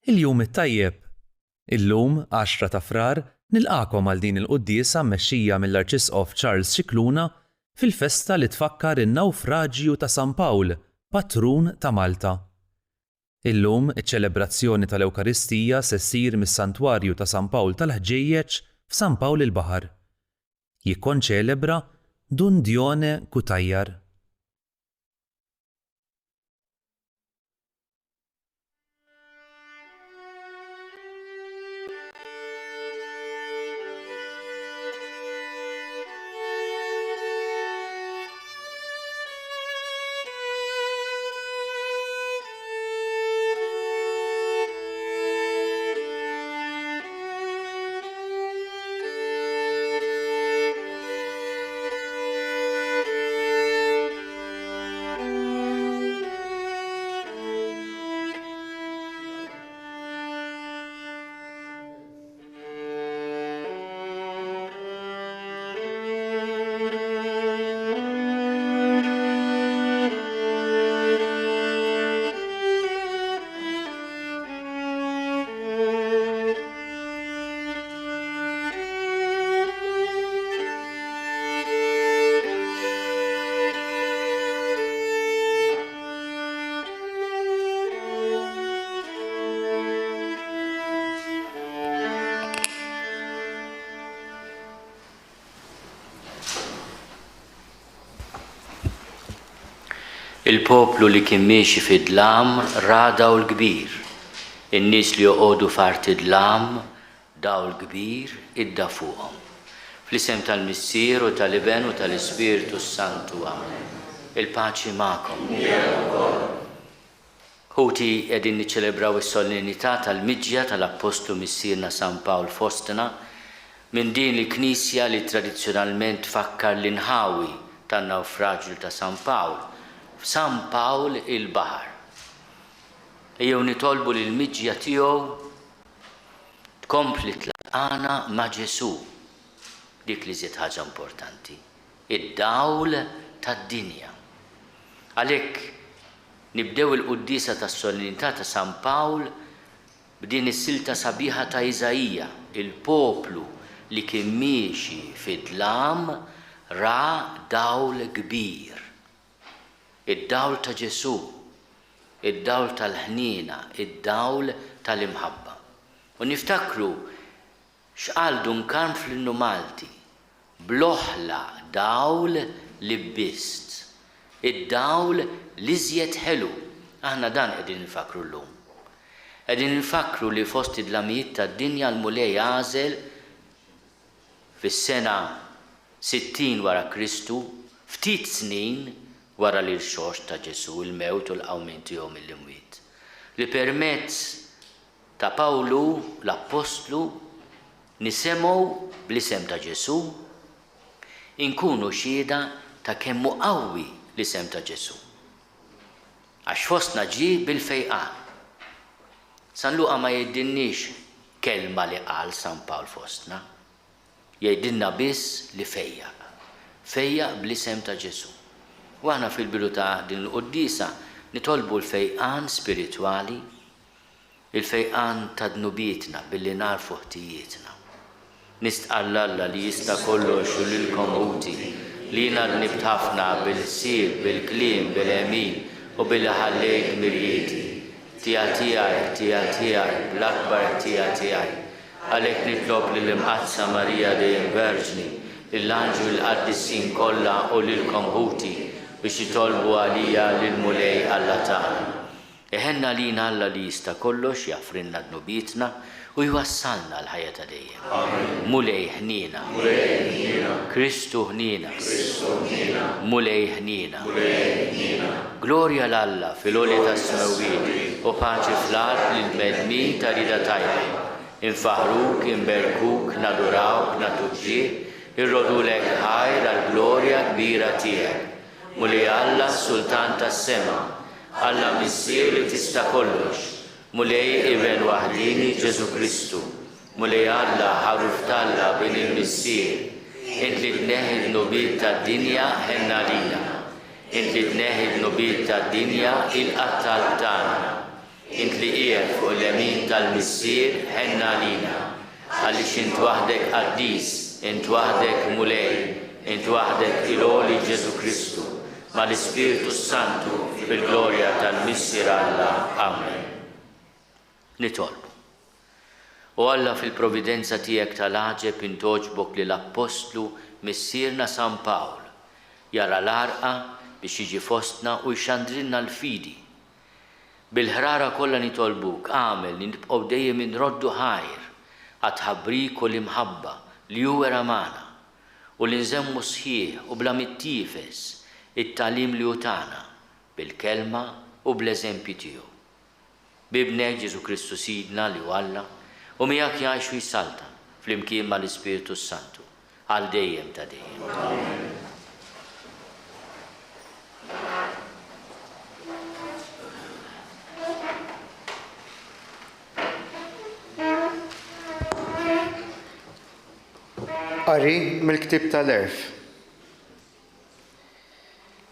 Il-jum it-tajjeb. Illum 10 ta' Frar nilqakom għal din il-quddiesa mmexxija mill-Arċisqof Charles Scicluna fil-festa li tfakkar in-nawfraġġju ta' San Pawl, patrun ta' Malta. Illum iċ-ċelebrazzjoni tal-Ewkaristija se ssir mis-Santwarju ta' San Pawl tal-Ħġejjeġ f'San Pawl il-Baħar. Jikkonċelebra Dundjone Kutajjar. Il-poplu li kien miexi fid-dlam ra dawl kbir. In-nies li joqogħdu fart id-dlam dawl kbir idda fuqhom. Fl-isem tal-Missier u tal-Iben u tal-Ispiritu Santu Amen. Il-paċi magħkom. Ħuti qegħdin niċċelebraw is-solenità tal-miġja tal-Apostlu Missierna San Pawl fostna minn din il-Knisja li tradizzjonalment tfakkar l-inħawi tan-nawfraġġju ta' San Pawl. San Pawl il-Baħar. Ejjew nitolbu li l-miġja tiegħu tkompli tlaqana ma' Ġesu. Dik li żied ħaġa importanti. Id-dawl tad-dinja. Għalhekk nibdew il-quddiesa tas-solenità ta' San Pawl b'din is-silta sabiħa ta' Iżajija, il-poplu li kien miexi fid-dlam ra dawl kbir. Id-dawl ta' Ġesu, id-dawl tal-ħnina, id-dawl tal-imħabba. U niftakru x'qal Duncan fl-Innu Malti, bl-oħla dawl li bist, id-dawl li żjed ħelu. Aħna dan qegħdin nifakru llum. Qegħdin nifakru li fost id-dlamijiet tad-dinja l-Mulej għażel fis-sena 60 wara Kristu, ftit snin wara li l-xorx ta' Ġesu, il-mewt u l-qawmin tiegħu mill-imwiet. Li permezz ta' Pawlu l-Apostlu nisemgħu bl-isem ta' Ġesu inkunu xhieda ta' kemm hu qawwi l-isem ta' Ġesu. Għax fostna ġie bil-fejqan. San Luqa ma jgħidilniex kelma li qal San Pawl fostna. Jgħidilna biss li fejjaq. Fejjaq bl-isem ta' Ġesu. U aħna fil-bidu ta' din l-quddiesa nitolbu l-fejqan spiritwali, il-fejqan ta' dnubietna billi narfu ħtijietna. Nistqalla Alla li jista' kollox u lilkom Ħuti li jiena nibt ħafna bil-ħsieb, bil-kliem, bil-emin u bil-ħallejk mirjieti. Tija tiegħi, bl-akbar tija tiegħi. Għalhekk nitlob lill-imqazza Marija dejjem Verġni, l-anġu l-qaddissin kollha u lilkom Ħuti biex jitolbu għalija lill-Mulej Alla tagħna. Eħenna lina Alla li jista' kollox jaffrinna dnubietna u jwassalna l-ħajja ta' dejjem. Mulej ħnina. Kristu ħnina. Mulej ħnina. Glorja l-Alla fil-għolja tas-smawiet u paċi fl-art lill-medmin ta' rida tajba. Infaħruk, inberkuk, nadurawk, natuġġih, irrodulek ħajr għall-glorja kbira tiegħek. Mulej Alla Sultan tas-sema, Alla Missier li tista' kollox, Mulej Iben waħdini Ġesu Kristu, Mulej Alla ħaruf talla bin il-Missier, int li tneħħi l-nubiet tad-dinja ħenna lina, int li tneħħi l-nubiet tad-dinja il-qattal tagħna, int li qiegħed fuq il-lemin tal-missier ħenna lina, għaliex int waħdek qaddis, int waħdek mulej, int waħdek il-għoli Ġesu Kristu, ma l-Ispiritu Santu bil-glorja tal-missier Alla. Amen. Nitolbu. U Alla fil-providenza tiegħek tal-aġeb intoġbok li l-Apostlu missierna San Pawl jara l-arqa biex jiġi fostna u jxandrilna l-fidi. Bil-ħrara kollha nitolbuk għamel li nibqgħu dejjem inroddu ħajr għat-ħabbrik u l-imħabba li hu wera magħna u li nżemmu sħiħ u bla mittifes it-tagħlim li hu tagħna bil-kelma u bl-eżempji tiegħu. Bibnek Ġesu Kristu Sidna li hu Alla u miegħek jgħix u jsalta flimkien mal-Ispiritu Santu għal dejjem ta' dejjem. Amen. Qari mill-Ktieb tal-Erf.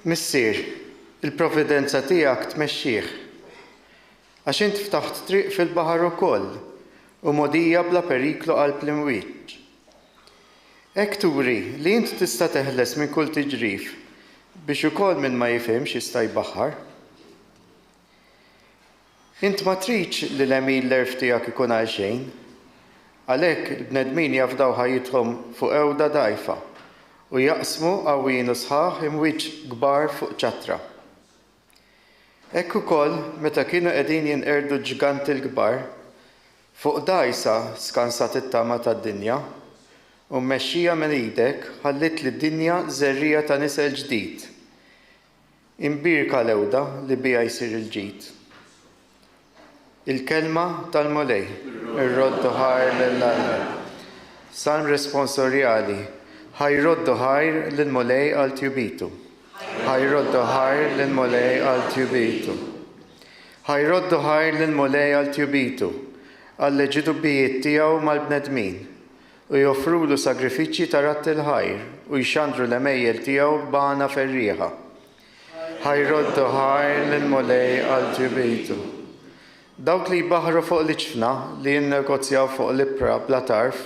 Missier, il-providenza tiegħek tmexxih għax int ftaħt triq fil-baħar ukoll u mogħdija bla periklu qalb l-imwieġ. Hekk turi li int tista' teħles minn kull tiġrif biex ukoll min ma jifhimx jista' jbaħħar. Int ma tridx li l-għemil l-erf tiegħek ikun għal xejn, għalhekk il-bnedmin jafdaw ħajjithom fuq ewda dgħajfa u jaqsmu qawwin u sħaħ imwieġ kbar fuq ċatra. Hekk ukoll meta kienu qegħdin jinqerdu ġganti l-kbar fuq dgħajsa skansat it-tama tad-dinja u mmexxija minn idek ħallit lid-dinja żerrija ta' nisel ġdid. Imbirka l-ewda li biha jsir il-ġid. Il-kelma tal-mulej, ir-roddu ħajr lill-Alla. San responsorjali, ħajroddu ħajr lill-mulej għal tjubitu. Ħajroddu ħajr lill-mulej għal tjubitu. Ħajroddu ħajr lill-mulej għal tjubitu, għal ġidu bijiet tiegħu mal-bnedmin u joffrulu sagrifiċċji ta' ratt il-ħajr u jxandru l-emejjel tiegħu b'għana ferrieħa. Ħajroddu ħajr lill-mulej għal tjubitu. Dawk li jbaħru fuq l-iċfna li jinnegozjaw fuq l-ibra bla tarf,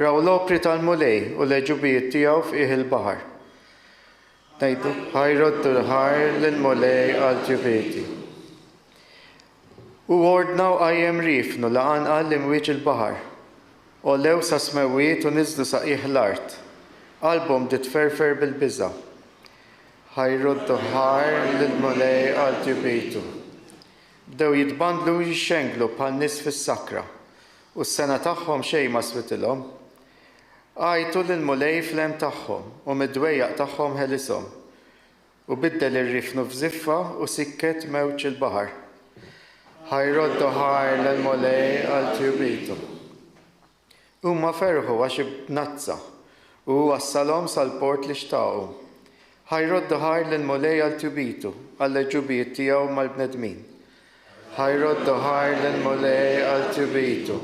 raw l-opri tal-mulej u l-ġubijiet tiegħu fih il-baħar. Ngħidu ħajroddu l-ħajr lill-mulej għal ġubieti. U ordnaw qajjem rifnu laqanqa l-imwieġ il-baħar. U lew sa smewiet u niżlu saqih l-art. Qalbhom titferfer bil-biża'. Ħajroddu ħajr lill-mulej għal ġubietu. Bdew jitbandlu jixxenglu bħal nies fis-sakra u s-sena tagħhom xejn ma switilhom. Għajtu lill-mulej fl-hemm tagħhom u mid-dwejjaq tagħhom ħelishom u biddel ir-rifnu f'żiffa u sikket mewġ il-baħar. Ħajroddu ħajr lill-mulej għal tjubitu. Huma ferħu għax ibnazza u wassalhom sal-port li xtaqu. Ħajroddu ħajr lill-mulej għal tjubitu għall ġubijiet tiegħu mal-bnedmin. Ħajroddu ħajr lill-mulej għal tjubitu.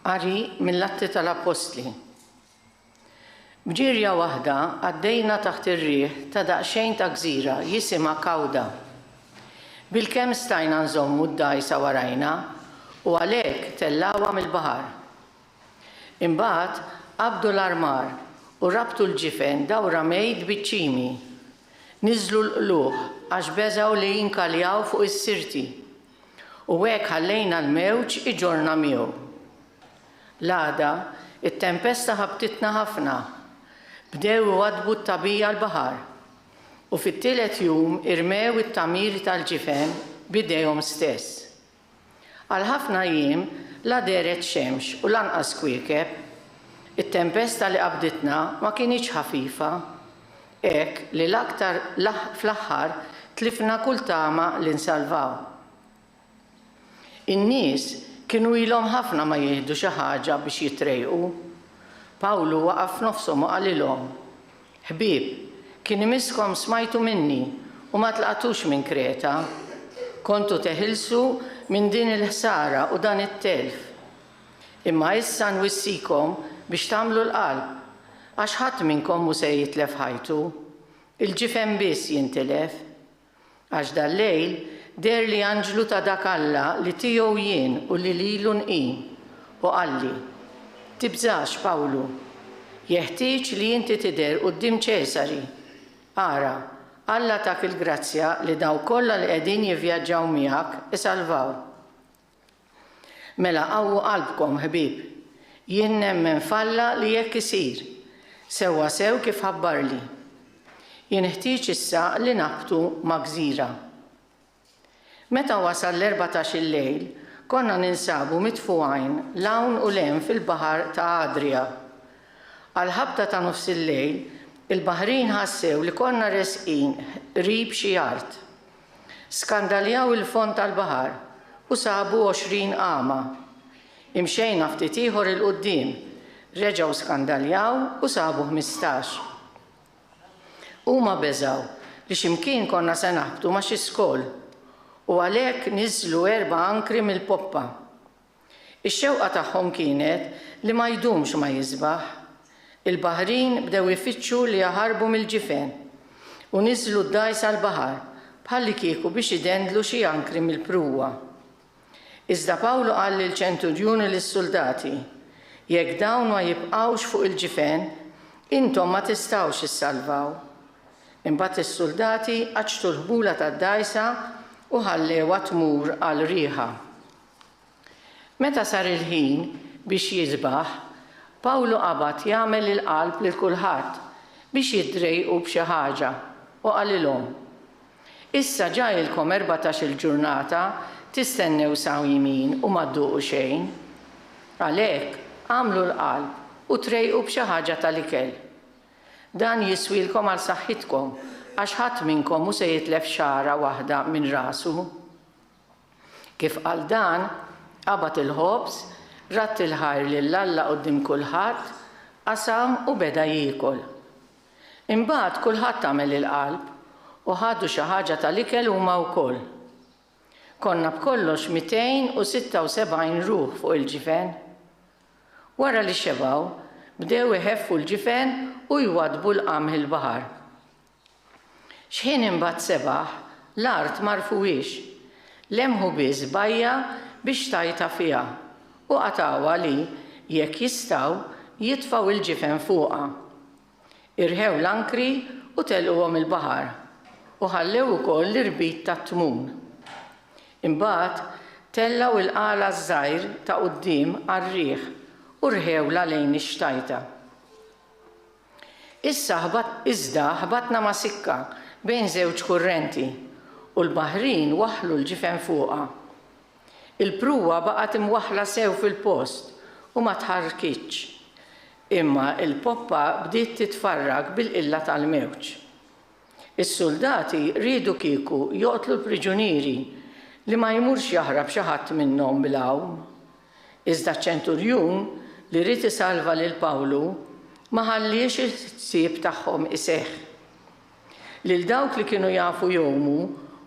Qari mill-Atti tal-Apostli. Bġirja waħda għaddejna taħt ir-riħ ta' daqsxejn ta' gżira jisimha Kawda. Bilkemm stajna nżommu d-dgħajsa warajna u għalhekk tellawha mill-baħar. Imbagħad qabdu l-armar u rabtu l-ġifen dawra mejt biċ-ċimi. Niżlu l-qluħ għax beżgħu li jinkaljaw fuq is-sirti u hekk ħallejna l-mewġ iġorna miegħu. L-għada, it-tempesta ħabtitna ħafna. Bdew iwadbu t-tabija l-baħar u fit-tielet jum irmew it-tamir tal-ġifen b'idejhom stess. Għal ħafna jiem la deret xemx u lanqas kwiekeb, it-tempesta li qabditna ma kienx ħafifa, hekk li l-aktar fl-aħħar tlifna kull tama li nsalvaw. In-nies kienu ilhom ħafna ma jieħdu xi ħaġa biex jitrejqu. Pawlu waqaf nofshom u qalilhom: Ħbieb, kien imiskom smajtu minni u ma tlaqtux minn Kreta, kontu teħilsu minn din il-ħsara u dan it-telf. Imma issa nwissikom biex tagħmlu l-qalb, għax ħadd minnkom mu se jitlef ħajtu, il-ġifen biss jintilef. Għax dal-lejl der li anġlu ta' dak Alla li tiegħu jien u li lilu nqim u qalli: tibżax Pawlu, jeħtieġ li inti tidher quddiem Ċesari. Ara, Alla tak il-grazzja li daw kollha li qegħdin jivvjaġġaw miegħek isalvaw. Mela qawwu qalbkom ħbieb, jien nemmen falla li jekk isir, sewwa sew kif ħabbarli. Jien ħtieġ issa li naqbtu ma' gżira. Meta wasal l-14 il-lejl, konna ninsabu mitfuqajn lawn u lem fil-baħar ta' Adria. Għal-ħabta ta' nofs il-lejl, il-baħrin ħassew li konna resqin rib xi art. Skandaljaw il-fond tal-baħar u sabu 20 qama. Imxejna ftit ieħor il-qudiem, reġgħu skandaljaw u sabu 15. Huma beżaw li x'imkien konna se naħbtu ma' xi skol u għalhekk niżlu 4 ankri mill-poppa. Ix-xewqa tagħhom kienet li ma jdumx ma jiżbaħ. Il-baħrin bdew ifittxu li jaħarbu mill-ġifen u niżlu d-dajs għall-baħar bħalli kieku biex idendlu xi ankri mill-pruwa. Iżda Pawlu qal lill-ċenturjuni lis-soldati: jekk dawn ma jibqgħux fuq il-ġifen, intom ma tistgħux issalvaw. Imbagħad is-soldati għaġġtu l-ħbula tad-dajsa u ħallewha tmur għal rieħa. Meta sar il-ħin biex jiżbaħ, Pawlu qabad jagħmel il-qalb lil kulħadd biex jiddrejqu b'xi ħaġa u qalilhom: issa ġajilkom 14 ġurnata tistennew saw yimin u ma dduqu xejn. Għalhekk għamlu l-qalb u trejqu b'xi ħaġa tal-ikel. Dan jiswilkom għal saħħitkom għax ħadd minnkom mhu se jitlef xara waħda minn rasu. Kif qal dan, qabad il-ħobż, ratt il-ħajr lill-Alla quddiem kulħadd, qasam u beda jiekol. Imbagħad kulħadd għamel il-qalb u ħadu xi ħaġa tal-ikel huma wkoll. Konna b'kollox 276 ruħ fuq il-ġifen. Wara li xebaw, bdew iħeffu l-ġifen u jwadbu l-qamħ il-baħar. X'ħin imbagħad sebaħ, l-art marfuwiex, lemħu biss bajja biex tajta fiha u qatawha li jekk jistgħu jitfgħu il-ġifen fuqha. Irħew l-ankri u telquhom il-baħar u ħallew ukoll l-irbit tat-tmun. Imbagħad tellaw il-qala żgħir ta' quddiem għar-riħ u rħewla lejn ix-xtajta. Iżda ħbatna ma' sikka bejn żewġ kurrenti u l-baħrin waħħlu l-ġifen fuqha. Il-pruwa baqgħet imwaħħla sew fil-post u ma tħarkitx. Imma il-poppa bdiet titfarrag bil-qilla tal-mewġ. Is-soldati riedu kieku joqtlu l-priġunieri li ma jmurx jaħrab xi ħadd minnhom bil-għawm. Iżda ċ-ċenturjun li rid isalva lil Pawlu ma ħalliex il-ħsieb tagħhom iseħħ. Lil dawk li kienu jafu jowmu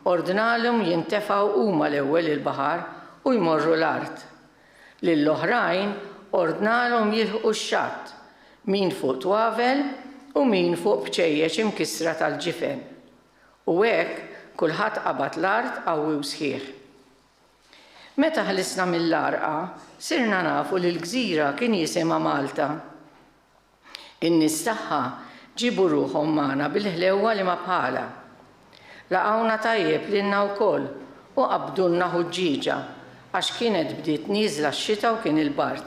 ordnalhom jintefgħu huma l-ewwel il-baħar u jmorru l-art. Lill-oħrajn ordnalhom jilħqu x-xatt, min fuq twavel u min fuq bċejjeċ imkissra tal-ġifen. U hekk kulħadd qabad l-art qawwi u sħiħ. Meta ħlisna mill-arqa, sirna nafu li l-gżira kien jisimha Malta. In-nies tagħha ġibu ruħhom magħna bil-ħlewwa li ma bħala. Laqgħuna tajjeb lilna wkoll u qabdulna ħuġġiġa għax kienet bdiet nieżla x-xita u kien il-bard.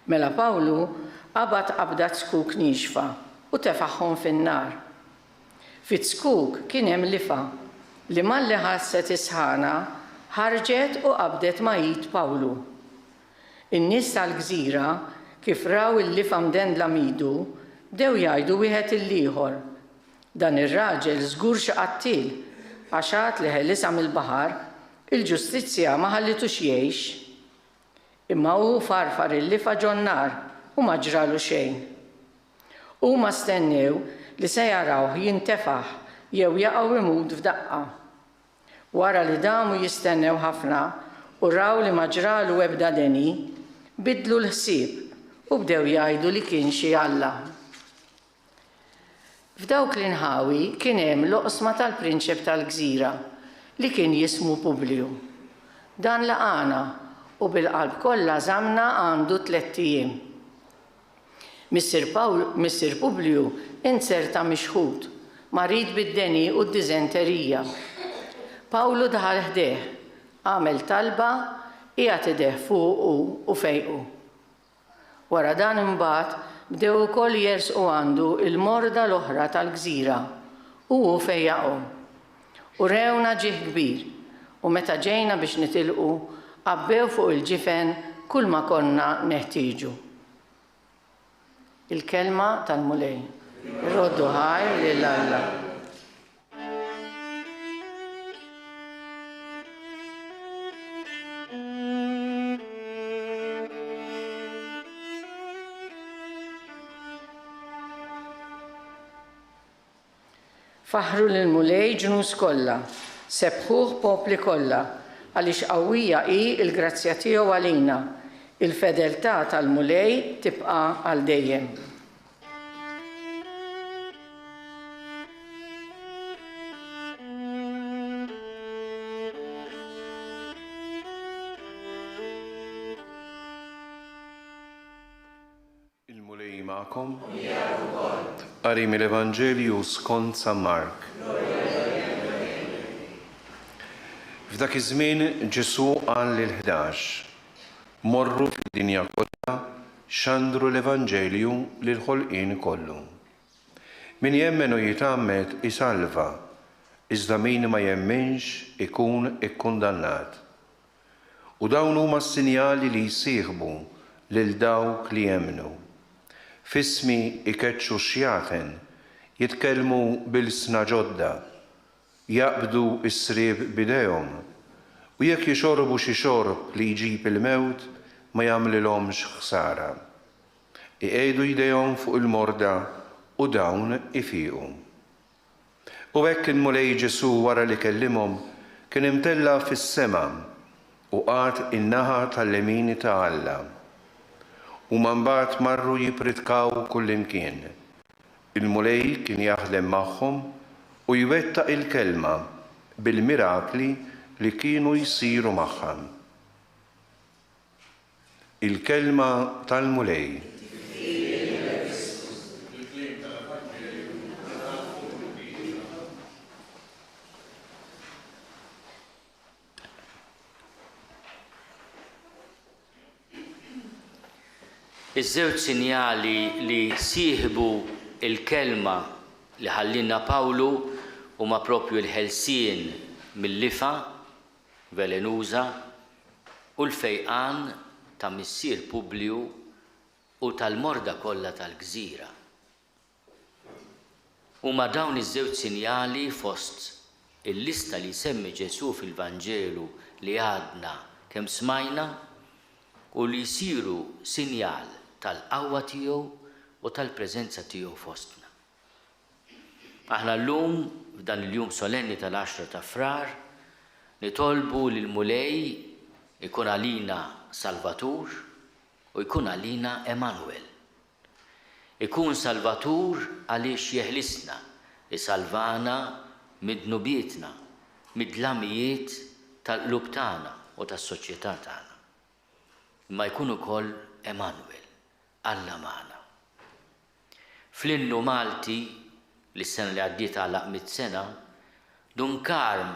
Mela Pawlu qabad qabdat skuk nixfa u tefaħħhom fin-nar. Fit-skuk kien hemm lifa li malli ħasset isħana ħarġet u qabdet majit Pawlu. In-nies tal-gżira kif raw il-lifa mdendla midu bdew jgħidu wieħed il-ieħor: dan ir-raġel żgur xi qattil għax għad li ħelisa mill-baħar il-ġustizzja ma ħallitux jgħix. Imma hu farfar il-lifa ġon nar u ma ġralu xejn. Huma stennew li se jarawh jintefaħ jew jaqgħu imut f'daqqa. Wara li damu jistennew ħafna u raw li ma ġralu ebda deni, bidlu l-ħsieb u bdew jgħidu li kien xi Alla. F'dawk l-inħawi kien hemm l-oqsma tal-prinċep tal-Gżira li kien jismu Publiu. Dan laqana u bil-qalb kollha żamna għandu 3 ijiem. Missier Publiu inserta mixħud, marid bid-deni u d-diżenterija. Pawlu daħal ħdeħ, għamel talba, qiegħed ideh fuqu u fejqu. Wara dan imbagħad bdew ukoll jersqu għandu il-morda l-oħra tal-Gżira u hu fejjaqhom. U rewna ġieħ kbir u meta ġejna biex nitilqu qabbew fuq il-ġifen kull ma konna neħtieġu. Il-kelma tal-mulej. Roddu ħajr lil Alla. Faħru lil-mulej ġnus kollha, sebħuh popli kollha, għaliex qawwija hi l-grazzja tiegħu għalina. Il-fedeltà tal-mulej tibqa' għal dejjem. Il-mulej magħkom. Qari mill-Evanġelju skont San Mark. F'dak iż-żmien Ġesu qal lil-11: morru fid-dinja kollha xandru l-Evanġelju lil-ħolqien kollu. Min jemmen u jitgħammed isalva, iżda min ma jemmenx ikun ikkundannat. U dawn huma s-sinjali li jsieħbu lil dawk li jemmnu. F'ismi ikeċċu xjaten, jitkellmu bil-sna ġodda, jaqbdu s-srieb bidejhom, u jekk jixorbu xi xorb li jġib il-mewt ma jagħmlilhomx ħsara. Iqgħidu jdejhom fuq il-morda u dawn ifiequ. U hekk il-mulej Ġesu wara li kellimhom kien imtella fis-sema u qagħad in-naħa tal-lemin ta' Alla. U mbagħad marru jipritkaw kullimkien. Il-mulej kien jaħdem magħhom u jwettaq il-kelma bil-mirakli li kienu jsiru magħha. Il-kelma tal-mulej. Iż-żewġ sinjali li sieħbu il-kelma li ħallina Pawlu huma proprju l-ħelsien mill-lifa velenuża u l-fejqan ta' missier Publiu u tal-morda kollha tal-Gżira. Huma dawn iż-żewġ sinjali fost il-lista li jsemmi Ġesu fil-Vanġelu li għadna kemm smajna u li jsiru sinjal tal-qawwa tiegħu u tal-preżenza tiegħu fostna. Aħna llum f'dan il-jum solenni tal-10 ta' Frar nitolbu lil mulej ikun għalina Salvatur u jkun għalina Emanuel. Ikun Salvatur għaliex jeħlisna, isalvana mid-dnubietna, mid-dlamijiet tal-qlub tagħna u tas-soċjetà tagħna. Imma jkun ukoll Emanuel, Alla magħna. Fl-innu Malti li s-sena li għaddiet għalaq 100 sena, Dunkarm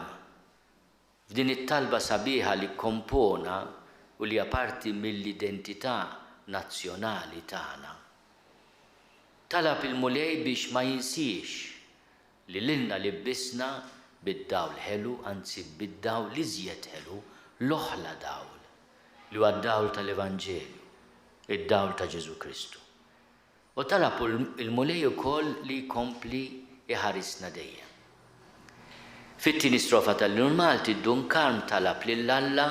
f'din it-talba sabiħa li kompona u li parti mill-identità nazzjonali tagħna. Talab il-mulej biex ma jinsiex li lilna li bissna bid-dawl ħelu, anzi bid-dawl li żjed ħelu, l-oħla dawl li huwa d-dawl tal-Evanġelju, id-dawl ta' Ġesu Kristu. U talab il-mulej ukoll li jkompli iħarisna dejjem. Fit-tieni strofa tal-Lun Malti Dunkarm talab lil Alla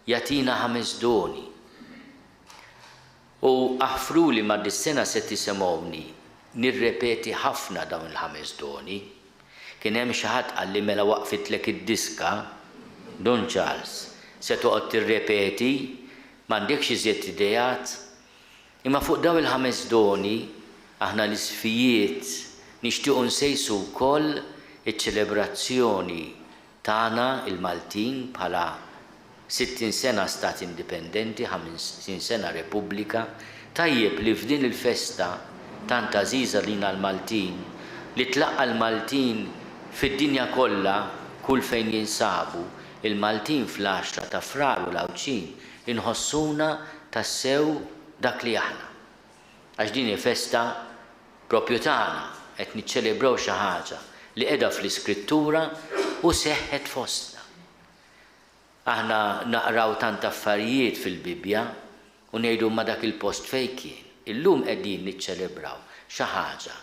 jagħtina 5 doni. U aħfru li ma dis-sena se tisemgħuni nirrepeti ħafna dawn il-5 doni. Kien hemm xi ħadd qalli mela waqfitlek id-diska, Don Charles, se toqgħod tirrepeti, m'għandekx iżjed idejat. Imma fuq dawn il-5 doni aħna l-isfijiet nixtiequ nsejsu wkoll iċ-ċelebrazzjoni tagħna il-Maltin bħala 60 sena stat indipendenti, 50 sena Repubblika. Tajjeb li f'din il-festa tant għażiża lina l-Maltin li tlaqqa l-Maltin fid-dinja kollha kull fejn jinsabu, il-Maltin fl-10 ta' Frar u l-Awċin inħossuna tassew dak li aħna. Għax din il-festa propju tagħna qed niċċelebraw xi ħaġa li qiegħda fl-Iskrittura u seħħet fostna. Aħna naqraw tant affarijiet fil-Bibja u ngħidu ma dak il-post fejn kien. Illum qegħdin niċċelebraw xi ħaġa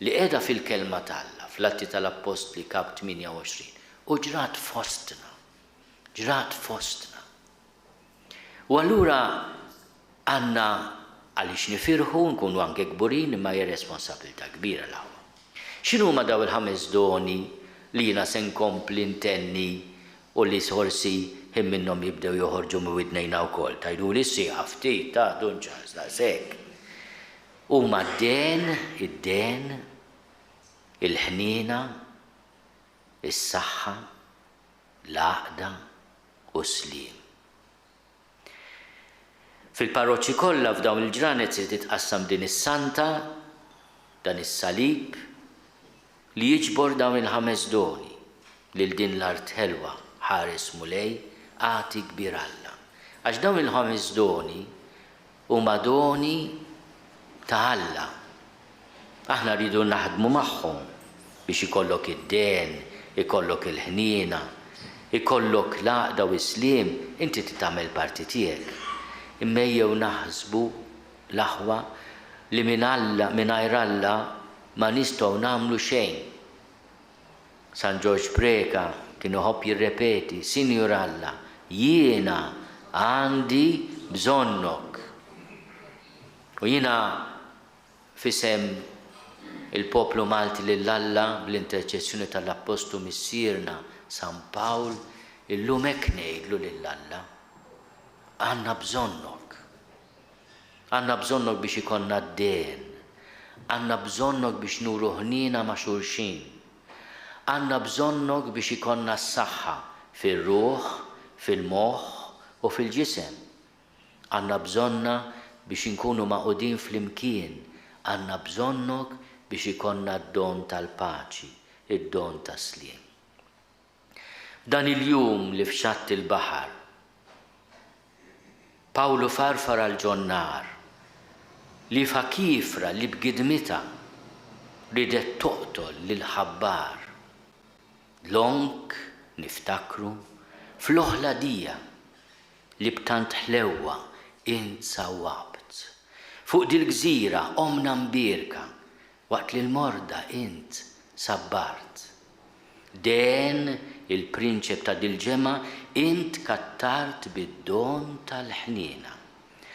li qiegħda fil-kelma tagħna fl-Atti tal-Apostli kap 28 u ġrat fostna. U allura għandna għaliex nifirħu nkunu anke kburin imma hija responsabilità kbira l-ewwel. X'inhuma daw il-5 doni li jiena se nkompli ntenni u li sorsi hemm minnhom jibdew joħorġu minn widnejna wkoll. Tajdu li ssieħa ftit ta' Don Charles daqshekk. Huma id-den, il-ħniena, is-saħħa, l-għaqda u s-sliem. Fil-parroċċi kollha f'dawn il-ġranet se titqassam din is-santa, dan is-salib li jiġbor dawn il-5 doni lil din l-art ħelwa ħares Mulej għati kbir Alla. Għax dawn il-5 doni huma doni ta' Alla. Aħna rridu naħdmu magħhom biex ikollok id-den, ikollok il-ħniena, ikollok l-għaqda u s-sliem, inti tagħmel parti tiegħek. Immejjew naħsbu l-aħwa li mingħajr Alla ma nistgħu nagħmlu xejn. San George Preka kien iħobb jirrepeti, Sinjur Alla, jiena għandi bżonnok. U jiena fisem il-poplu Malti lil Alla bl-interċessjoni tal-Apostlu missierna San Pawl illum hekk ngħidlu lil Alla. Għandna bżonnok. Għandna bżonnok biex ikonna d-den. Għandna bżonnok biex nuru ħniena ma' xulxin. Għandna bżonnok biex ikonna s-saħħa fil-ruħ, fil-moħħ u fil-ġisem. Għandna bżonna biex inkunu maqudin fl-imkien. Għandna bżonnok biex ikonna d-don tal-paċi, id-don tas-sliem. Dan il-jum li fxatt il-baħar, Pawlu farfara l-ġonnar li fakifra li b'gidmita ridet toqtol lil-ħabbar. Lonk niftakru fl-oħla dija li b'tant ħlewwa int sawabt. Fuq dil-gżira omna mbirka waqt li l-morda int sabbart. Den il-prinċep ta' dil-ġema int kattart bid-don tal-ħniena.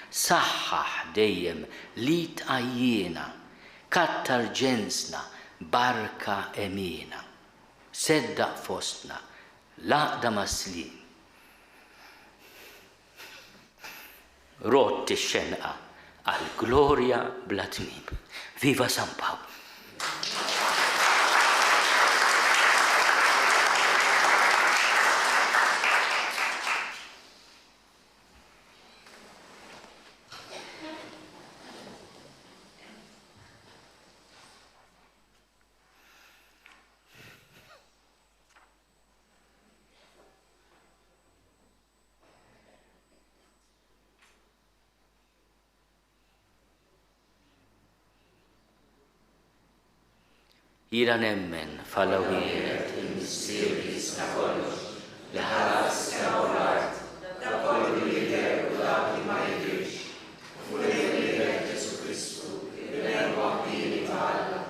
Saħħaħ dejjem li tqajjina, kattar ġensna barka emina. Seddaq fostna, laqda mas-sliem. Rott ix-xenqa għal-glorja bla tmiem. Viva San Pawl! Jira nemmen fal-għawiret il-misteri ta' kollox li ħalas kemm l-art ta' kollu li jidher u dak li ma jidhirx. U li jidher Ġesu Kristu, il-ben waħdini ta' Alla,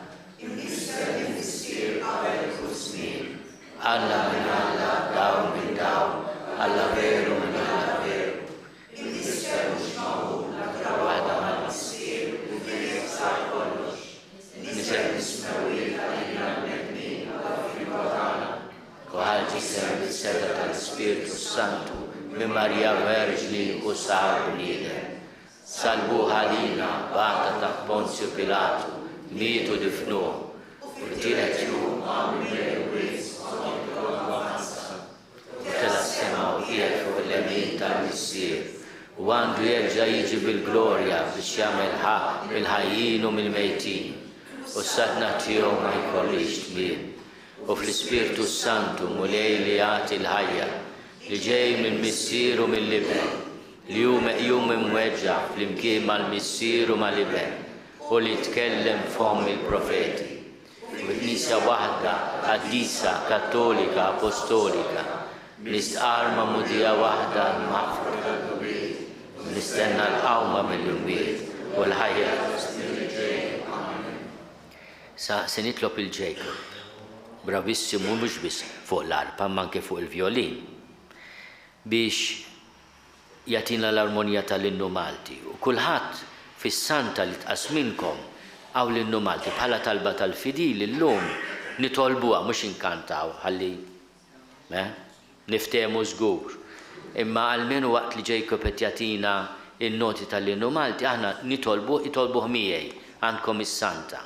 il-mister qabel kull żmien. Alla minn Alla, dawn minn dawn, Alla veru minn Alla veru. Il-mister mhux magħhum l-aktar waħda mal-mister u kien jifsar kollox. Santu minn Marja Verġni u sar bniedem. Salbuha lina bata ta' Ponzio Pilatu, mietu difnuh, u tielet jum tela s-sema u qiegħed fuq l-lemin tal-missier u għandu jerġa' jiġi bil-glorja biex jagħmel ħaq mill-ħajjin u mill-mejtin. U s-sadna tiegħu ma jkollix tmiem. U fl-Ispirtu Santu mulej li jagħti l-ħajja li ġej mill-missier u mill-liben li hu meqjum imweġġa' flimkien mal-missier u mal-liben u li tkellem f'hom il-profeti. U Knisja waħda qaddisa kattolika apostolika nistqarma mudija waħda l-maħfra nistenna l-qawma mill-imwiet u l-ħajja. Sa se nitlob il-Jacob, bravissimu mhux biss fuq l-arpa ma anke fuq il-violin, biex jagħtina l-armonija tal-innu Malti. U kulħadd fis-santa li tqasminkom għaw l-innu Malti bħala talba tal-fidil illum nitolbuha mhux inkantaw ħalli niftehmu żgur. Imma għalmenu waqt li Jacob qed jagħtina in-noti tal-innu Malti aħna nitolbuh miegħi għandkom is-santa.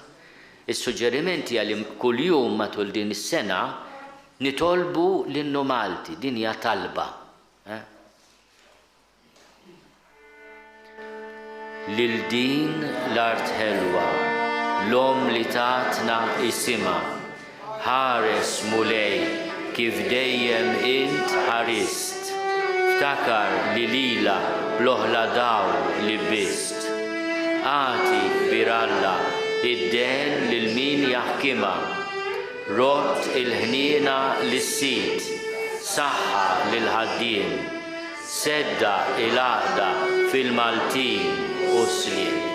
Is-suġġerimenti għal kuljum matul din is-sena nitolbu l-innu Malti, din hija talba. Lil din l-art ħelwa, l-om li tatna isima, ħares mulej kif dejjem int ħarist, ftakar li lila bl-oħla daw li bist, għati biralla id-den lil min jaħkima, rott il-ħniena lis-sit, saħħa lil-ħaddiem, sedda il-għaqda fil-Maltin u slien.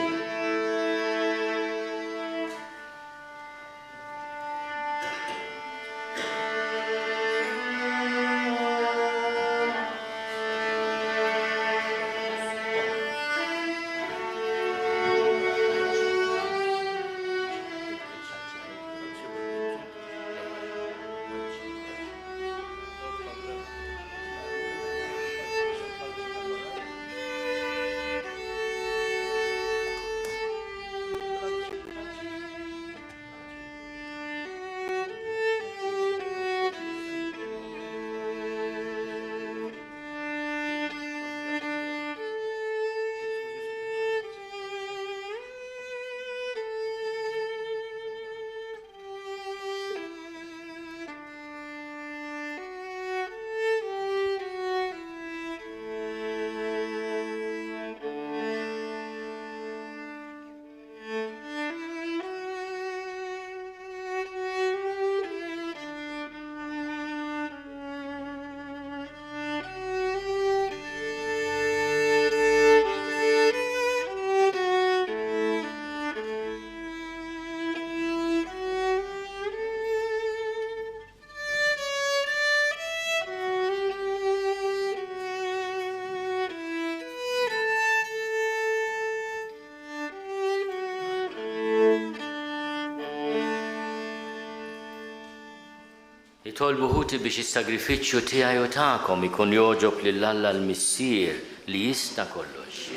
Nitolbu ħuti biex is-sagrifiċċju tiegħi u tagħkom ikun jogħġob lil Alla l-Missier li jista' kollox.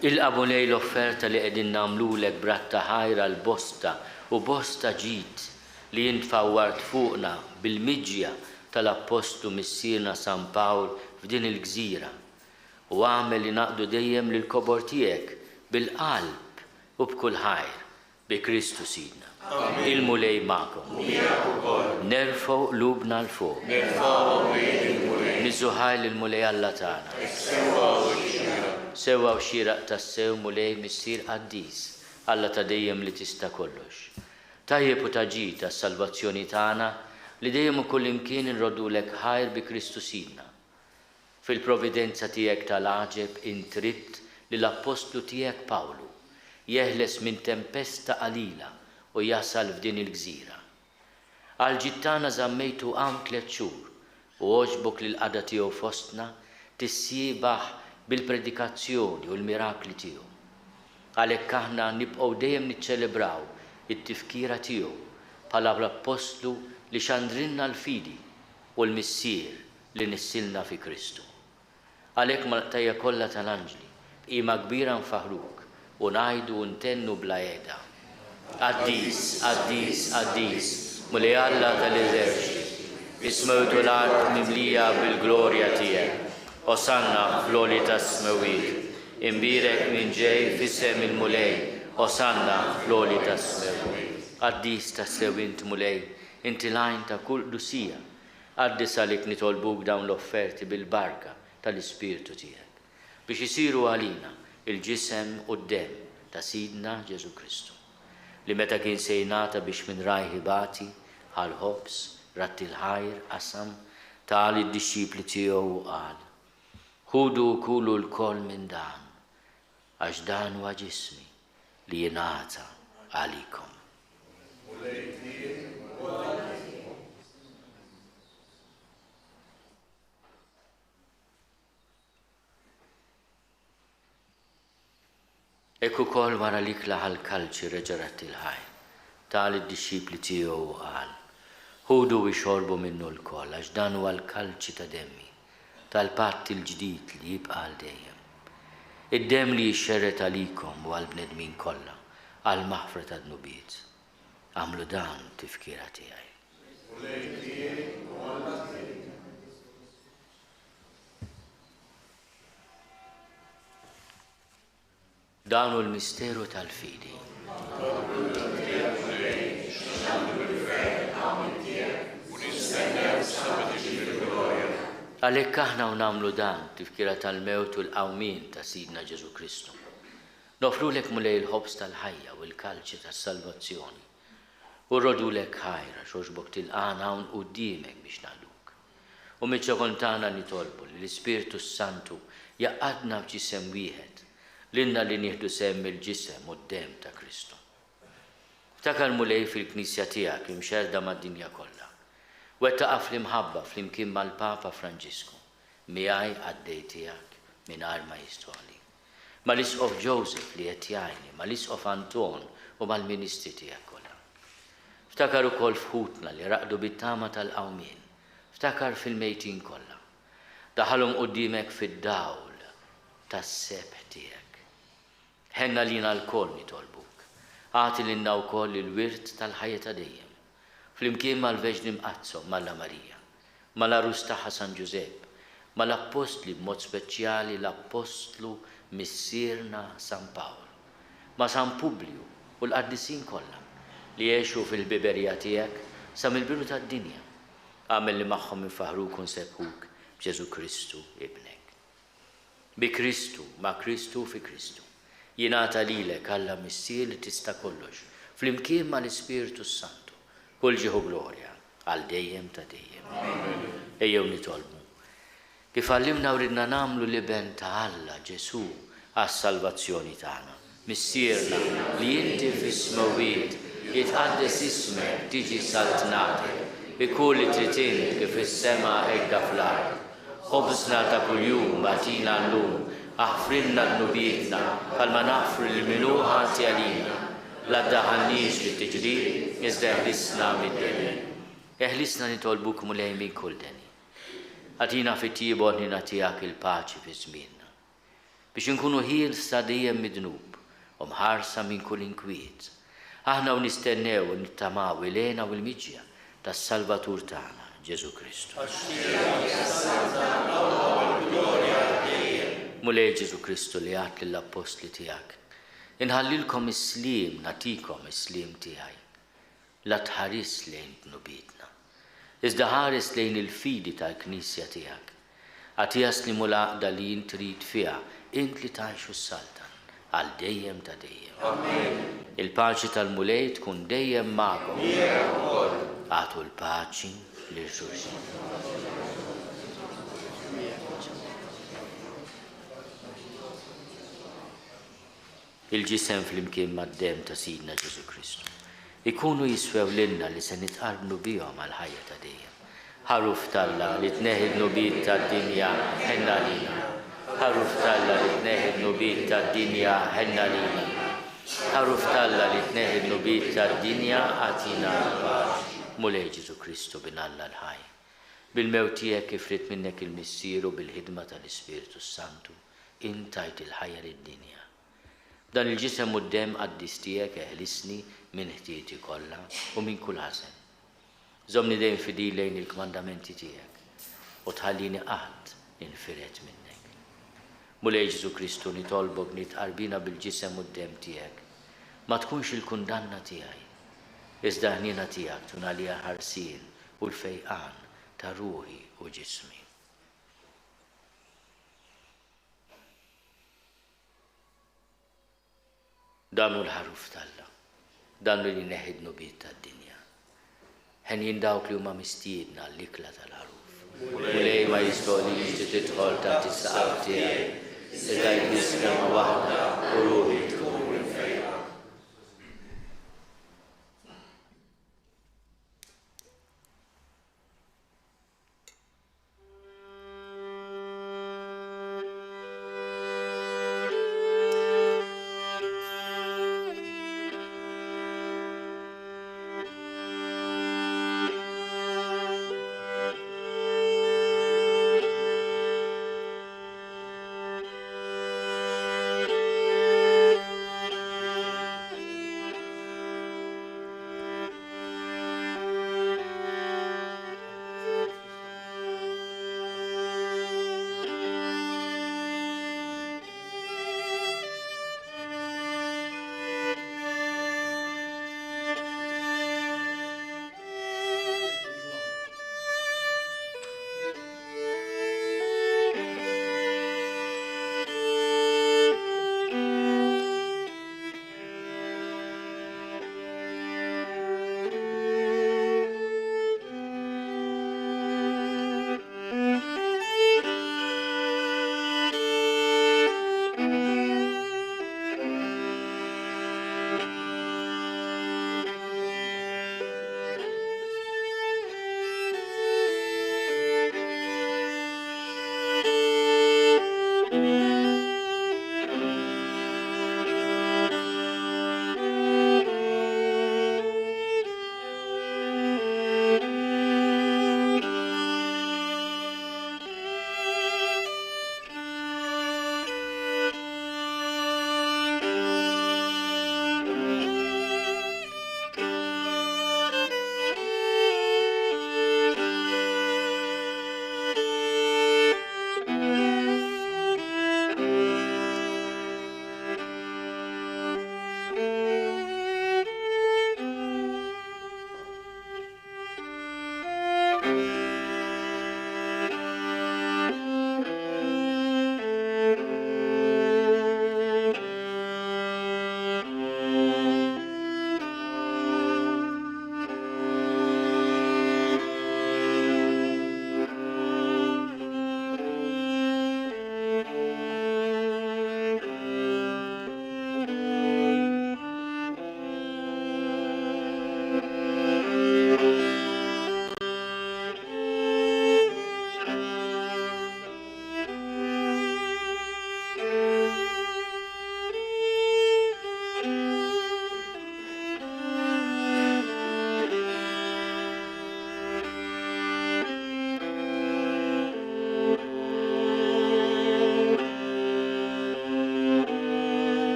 Il-qabu lej l-offerta li qegħdin nagħmlulek bratta ħajra l-bosta u bosta ġid li jintfawwart fuqna bil-miġja tal-appostu missierna San Pawl f'din il-gżira. U għamel li naqdu dejjem lil kobor tiegħek bil-qalb u b'kull ħajr bi Kristu Sidna. Il-mulej magħkom. Nerfgħu qlubna l fuq. Niżuħaj lill-mulej Alla tagħna. Sewwa u xieraq tas-sew mulej missier qaddis Alla ta' dejjem li tista' kollox. Tajjeb u taġid tas-salvazzjoni tagħna li dejjem ukoll imkien inrodulek ħajr bi Kristu Sidna. Fil-providenza tiegħek tal-għaġeb intritt li l-apostlu tiegħek Pawlu jeħles minn tempesta qalila u jasal f'din il-gżira. Għal-ġittana żammejtu għam 3 xhur u għoġbok li l-qada tiegħu fostna tissiebaħ bil-predikazzjoni u l-mirakli tiegħu. Għalhekk aħna nibqgħu dejjem niċċelebraw it-tifkira tiegħu bħala l-apostlu li xandrinna l-fidi u l-missier li nissilna fi Kristu. Għalhekk mal-qtajja kollha tal-anġli b'qima kbira nfaħruk u ngħidu u ntennu bla qiegħda. Qaddis, qaddis, qaddis, mulej Alla tal-eżerċiti, is-smewt u l-art mimlija bil-glorja tiegħek. Osanna fl-għoli tas-smewit, imbirek minn ġej fissem il-mulej, osanna fl-għoli tas-smewit. Qaddis tas-sewint mulej, inti lajn ta' kull dusija, qaddis għalik nitolbuk dawn l-offerti bil-barka tal-Ispirtu tiegħek biex isiru għalina il-ġisem u d-dem ta' Sidna Ġesu Kristu, li meta kien sejnata biex minn rajħi bati għal-ħobs, ratti l-ħajr, qasam tal id-disċipli tiegħu u qal: ħudu kulu l-koll minn dan, għax dan huwa ġismi li jingħata għalikom. Ekku kol wara li klaħal kalċi reġarat il-ħaj, tal id-disċipli tiegħu u qal: ħudu u xorbu minnu l-koll, għax dan huwa l-kalċi ta' demmi, tal-patt il-ġdid li jibqa' għal dejjem. Id-dem li jixxerret għalikom u għal-bnedmin kollha għal maħfra ta' dnubiet. Għamlu dan tifkira tiegħi. Dan hu l-misteru tal-fidi. Għalhekk aħna u nagħmlu dan tifkira tal-mewt u l-qawmien ta' Sidna Ġesu Kristu. Nofrulek mulej il-ħobs tal-ħajja u l-kalċi tas-salvazzjoni. U rrodulek ħajra xoġbok tilqana hawn quddiemek biex nagħluk. U miċ-ċokontana nitolbu li l-Ispirtu Santu jaqadna b'ġisem wieħed l-inna li nieħdu semm il-ġisem u d-dem ta' Kristu. Ftakar mulej fil-Knisja tiegħek imxerda mad-dinja kollha. Wettaqa fl-imħabba fl-imkien mal-Papa Franġisku, miegħi għaddej tiegħek mingħajr ma jistoli. Mal-Isqof Joseph li qed jgħinni, mal-Isqof Anton u mal-Ministri tiegħek kollha. Ftakar ukoll fħutna li raqdu bit-tama tal-qawmien, ftakar fil-mejtin kollha. Daħalhom quddiemek fid-dawl tas-sebħ tiegħek. Ħenna lina l-koll nitolbuk, għati lilna wkoll il-wirt tal-ħajja ta' dejjem, flimkien mal-Veġni Mqazzom Malla Marija, mal-Arus tagħha San Ġusepp, mal-Apostli b'mod speċjali l-Apostlu missierna San Pawl, ma' San Publiu u l-qaddisin kollha li jgħixu fil-biberija tiegħek sa mill-bidu tad-dinja. Għamel li magħhom infaħruk u nsebħuk b'Ġesu Kristu ibnek. Bi Kristu, ma' Kristu fi Kristu. Jingħata lilek Alla missier li tista' kollox, flimkien mal-Ispirtu Santu. Kull ġieħu glorja għal dejjem ta' dejjem. Ejjew nitolbu. Kif għallimna u ridna nagħmlu liben ta' Alla Ġesu għas-salvazzjoni tagħna. Missierna li inti fis-smewwiet jitqaddes ismek tiġi saltnatek, ikun li trid int kif is-sema hekk fl-ard. Ħobżna ta' kuljum bagħtina llum, aħfrilna dnubietna bħalma naħfru l-miluħa għalina. La ddaħħalniex li tiġri, iżda eħlisna mid-deni. Eħlisna nitolbuk mulej minn kull deni. Għatina fit-tiebor li nagħtihak il-paċi fi żmienna. Biex inkunu ħielsa dejjem midnub u mħarsa minn kull inkwiet. Aħna u nistennew u nittamaw ilena u l-miġja tas-Salvatur tagħna, Ġesu Kristu. Mulej Ġesu Kristu li għat lill-Apostli tiegħek. Inħallilkom is-slim, natikom is-slim tiegħi. La tħares lejn dnubietna. Iżda ħares lejn il-fidi tal-Knisja tiegħek. Għatija slimu l-għaqda li int trid fiha, int li tgħixu s-saltan għal dejjem ta' dejjem. Amen. Il-paċi tal-mulej tkun dejjem magħkom. Għatu l-paċi lil xulxin. Il-ġisem fl-imkien mad-dem ta' Sidna Ġesu Kristu. Ikunu jiswew lilna li se nitqarbnu bihom għal ħajja ta' dejjem. Ħaruf talla li tneħħi d-nubiet tad-dinja ħenna lina. Ħaruf talla li tneħħi d-nubiet tad-dinja ħenna lina. Ħaruf Talla li tneħi n-nubit tad-dinja għatina l-paċi. Mulej Ġesu Kristu bin Alla l-ħaj. Bil-mewt tiegħek ifrit minnek il-missieru bil-ħidma tal-Ispiritu Santu, intajt il-ħajja lid-dinja. Dan il-ġisem u d-dem għaddis tiegħek eħlisni minn ħtieti kollha u minn kull ħażen. Żomni dejjem fidil lejn il-kmandamenti tiegħek u tħallini qatt infiret minnek. Mulej Ġesu Kristu nitolbok nitqarbina bil-ġisem u d-dem tiegħek. Ma tkunx il-kundanna tiegħi, iżda ħnina tiegħek tuna li ħarsien u l-fejqan ta' ruħi u ġismi. Danu l-ħaruf Talla, danu li neħid nubit tad-dinja. Ħen jindawk li huma mistiedna l-ikla tal-ħaruf. Mulej ma jistgħolix tidħol ta' is-saqaf tiegħi, li tajt niskema waħda u ruħi tkun.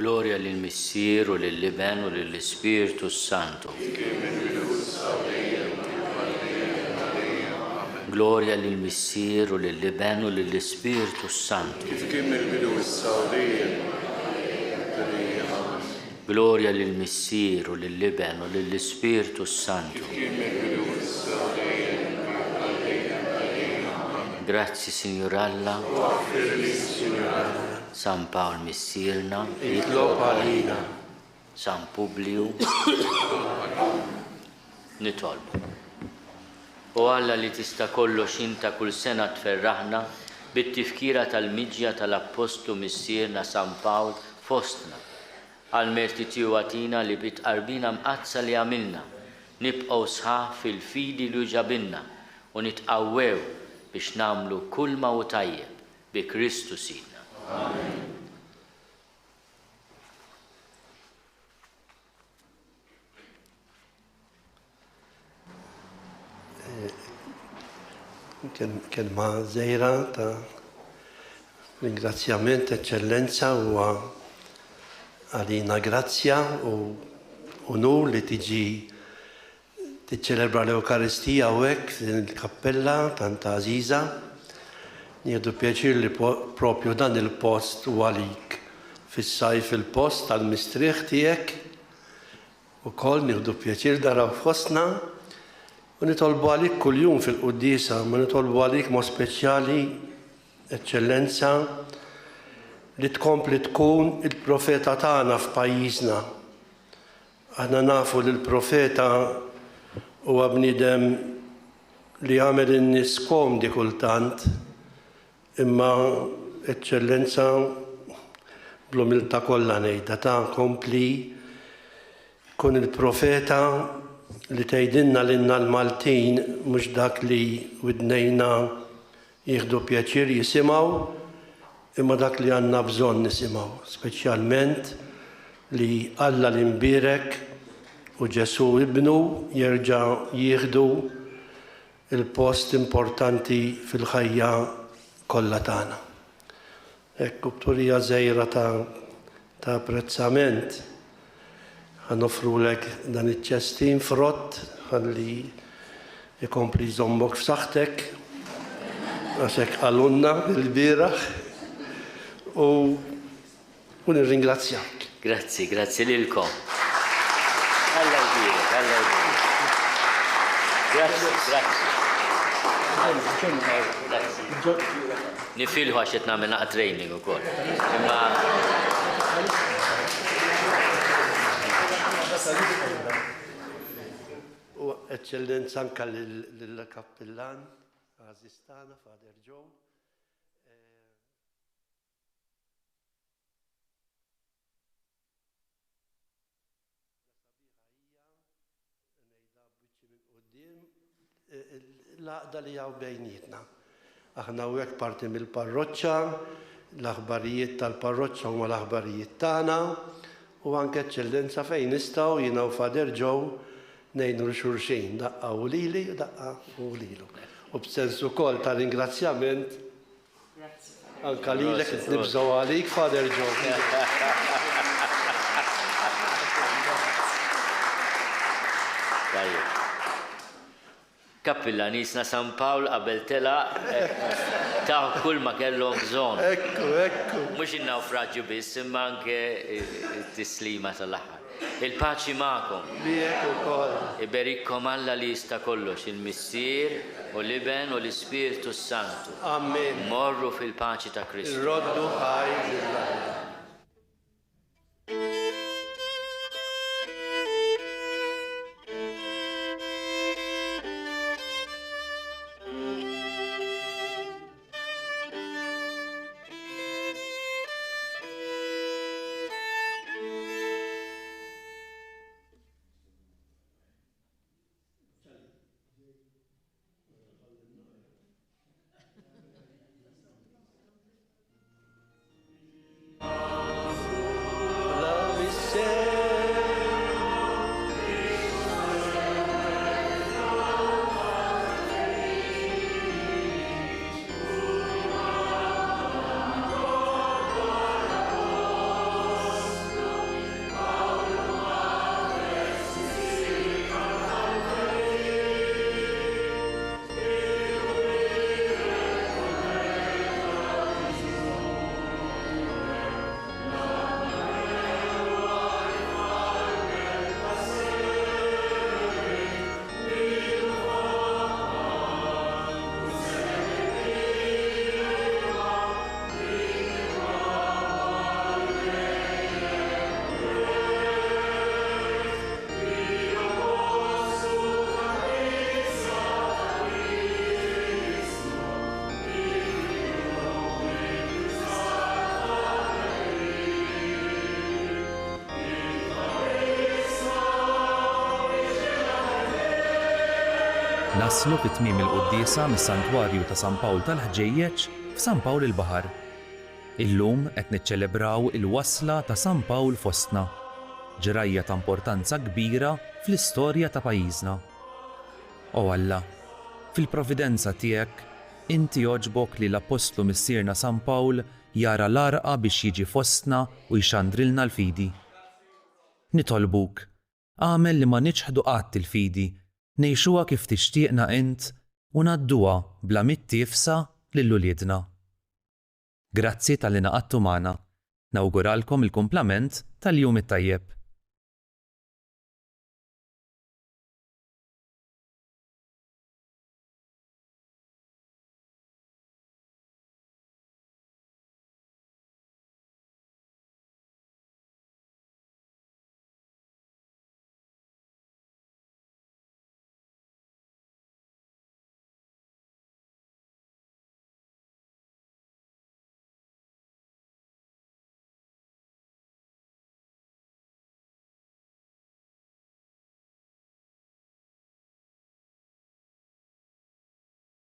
Gloria lill-Missier u lill-Liben u lill-Ispirtu Santu. Gloria lill-Missier u lill-Liben u lill-Ispirtu Santu. Gloria lill-Missier u lill-Liben u lill-Ispirtu Santu. Grazzi Signor Alla. San Paul Missierna. San Publiu. Nitolbu. U Alla li tista' kollox inta kull sena tferraħna bit-tifkira tal-miġja tal-Apostlu Missierna San Pawl fostna. Għal-merti tiegħu għatina li bitqarbina mqazza li għamilna, nibqgħu sħaħ fil-fidi li ġabilna u nitqawwew biex nagħmlu kull ma hu tajjeb bi Kristu Sidna. Kelma żgħira ta' ringrazzjament, eċċellenza u għalina grazzja u onur li tiġi tiċċelebra l-Ewkaristija hawnhekk fil-kappella tanta għażiża. Nieħdu pjaċir li propju dan il-post u għalik fis-sajf il-post tal-mistrieħ tiegħek ukoll nieħdu pjaċir daraw fostna u nitolbu għalik kuljum fil-qudiesa, ma nitolbu għalik mod speċjali eċċellenza li tkompli tkun il-profeta tagħna f'pajjiżna. Aħna nafu li l-profeta huwa bniedem li għamel in-nies komdi kultant, imma eċċellenza bl-umiltà kollha ngħidha ta' kompli kun il-profeta li tgħidilna lilna l-Maltin mhux dak li widnejna jieħdu pjaċir jisimgħu, imma dak li għandna bżonn nisimgħu, speċjalment li Alla l-imbierek u Ġesu ibnu jerġa' jieħdu il-post importanti fil-ħajja kollha tagħna. Hekk b'turija żgħira ta' apprezzament ħanofrulek dan iċ-ċestin frott ħalli jkompli jżommok f'saħħtek għax hekk qalulna l-bieraħ u nirringrazzjak. Grazzi lilkom. Alla jbierek, Alla jbierek. Grazzi. Nifilħu għax qed nagħmel naqa' training ukoll. Imma u eċċellenza anke lill-kappellan Għażistana Father Joe. L-għaqda li għaw bejnietna. Aħna u għek parti mill-parroċċa, l-aħbarijiet tal-parroċċa huma l-aħbarijiet tagħna u anke eċċellenza fejn nistgħu jiena u Father Joe ngħinu l-xulxin daqqa u lili u daqqa u lilu. U b'sens ukoll ta' ringrazzjament anke lilek nibżgħu għalik Father Joe. Kappillanisna San Pawl qabel tela ta' kull ma kellhom bżonn. Ekku. Mhux in-nawfraġġju biss imma anke t-tislima tal-aħħar. Il-paċi magħkom. Bijek ukoll. Iberikkom Alla li jista' kollox, il-Missier u l-Iben u l-Ispirtu Santu. Amen. Morru fil-paċi ta' Kristu. Il-roddu ħaj. Naslu fit-tmiem il-quddiesa mis-Santwarju ta' San Pawl tal-Ħġejjeġ f'San Pawl il-Baħar. Illum qed niċċelebraw il-wasla ta' San Pawl fostna, ġrajja ta' importanza kbira fl-istorja ta' pajjiżna. O Alla, fil-providenza tiegħek inti jogħġbok li l-Apostlu missierna San Pawl jara l-arqa biex jiġi fostna u jxandrilna l-fidi. Nitolbuk, għamel li ma niċħdu qatt il-fidi, ngħixuha kif tixtieqna int u ngħadduha bla mittiefsa lill-uliedna. Grazzi tal-li naqadtu magħna. Nawguralkom il-kumplament tal-jum it-tajjeb.